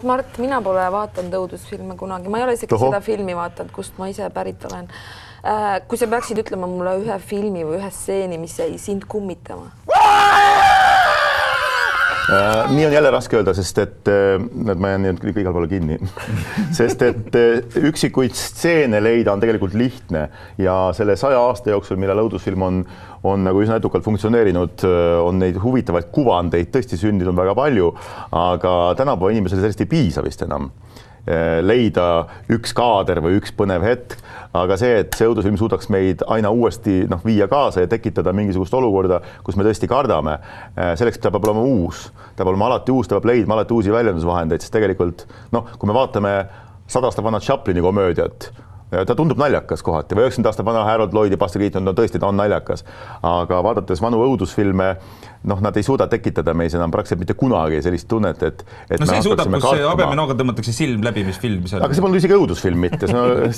Mart, mina pole vaatanud õudusfilme kunagi. Ma ei ole isegi seda filmi vaatanud, kust ma ise pärit olen. Kui sa peaksid ütlema mulle ühe filmi või ühe stseeni, mis jäi sind kummitama? Nii on jälle raske öelda, sest et ma jään igal poole kinni. Sest et üksikuid stseene leida on tegelikult lihtne ja selle 100 aasta jooksul, millal õudusfilm on nagu üsna edukalt funktsioneerinud, on neid huvitavaid kuvandeid tõesti sündinud väga palju, aga tänapäeva inimesele sellest ei piisa vist enam leida üks kaader või üks põnev hetk, aga see, et see õudusfilm suudaks meid aina uuesti viia kaasa ja tekitada mingisugust olukorda, kus me tõesti kardame, selleks ta peab olema uus. Ta peab olema alati uus, ta peab leidma alati uusi väljendusvahendeid, sest tegelikult, kui me vaatame 100 aasta vanad Chaplini komöödiat, ta tundub naljakas kohati või 90 aasta vana Harold Lloyd ja Buster Keaton, tõesti ta on naljakas, aga vaadates vanu õudusfilme, nad ei suuda tekitada meis enam praktiliselt mitte kunagi sellist tunnet, et see suudab, kus see habemenoga tõmmatakse silm läbi, mis film see on. Aga see polnud isegi õudusfilm mitte,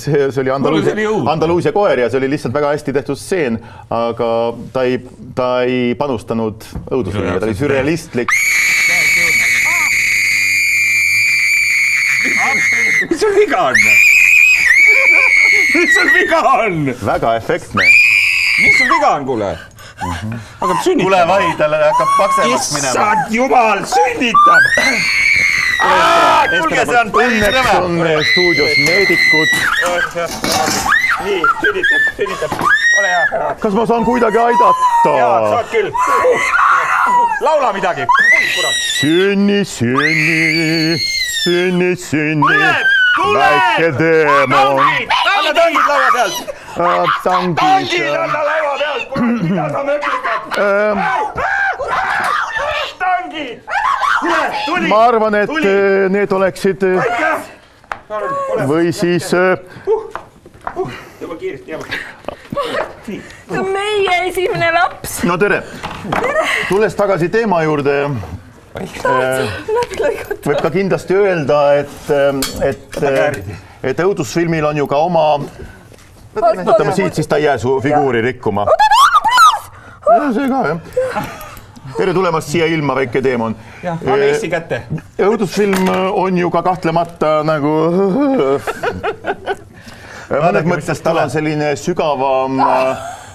see oli Andaluusia koer ja see oli lihtsalt väga hästi tehtud stseen, aga ta ei panustanud õudusfilmi, ta oli sürrealistlik. Mis sul viga on? Mis sul viga on? Väga efektne. Mis sul viga on, kuule? Hakkab sünnitama. Tule vai, talle hakkab paksemaks minema. Issand jumal, sünnitab! Kuulge, see on päris rõve. Õnneks on stuudios meedikud. Nii, sünnitab. Ole hea. Kas ma saan kuidagi aidata? Jaa, saad küll. Laula midagi. Sünni, väike teemon. Anna tangid laua pealt. Tangid anna laua pealt. Mida sa möklikad? Tangid. Ma arvan, et need oleksid või siis... Juba kiiresti jääb. See on meie esimene laps. No tere. Tulles tagasi teema juurde, võib ka kindlasti öelda, et õudusfilmil on ju ka oma... Võtame siit, siis ta ei jää su figuuri rikkuma. See ka, jah. Tere tulemast siia ilma, väike teemon. Anna issi kätte. Õudusfilm on ju ka kahtlemata nagu... Mõnes mõttes tal on selline sügavam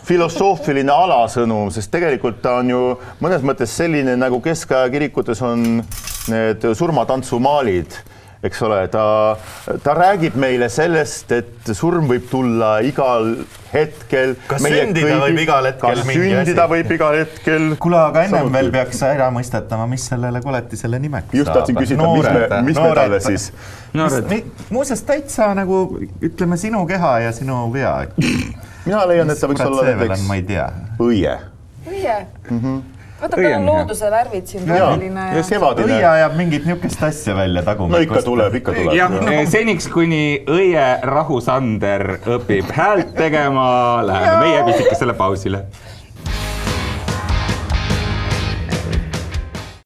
filosoofiline alasõnum, sest tegelikult ta on ju mõnes mõttes selline, nagu keskaja kirikutes on need surmatantsumaalid, eks ole, ta räägib meile sellest, et surm võib tulla igal hetkel. Kas sündida võib igal hetkel mingi asi? Sündida võib igal hetkel. Kuule, aga ennem veel peaks ära mõistetama, mis sellele koletisele nimeks saab. Just tahtsin küsida, mis me talle siis? Muuseas täitsa nagu, ütleme, sinu keha ja sinu vea. Mina leian, et ta võiks olla näiteks õie. Õie? Vaata, tal on looduse värvid siin värviline. Õie ajab mingit niukest asja välja tagumikust. No ikka tuleb. Jah, seniks kuni õie Rahusander õpib häält tegema, läheme meie pisikesele pausile.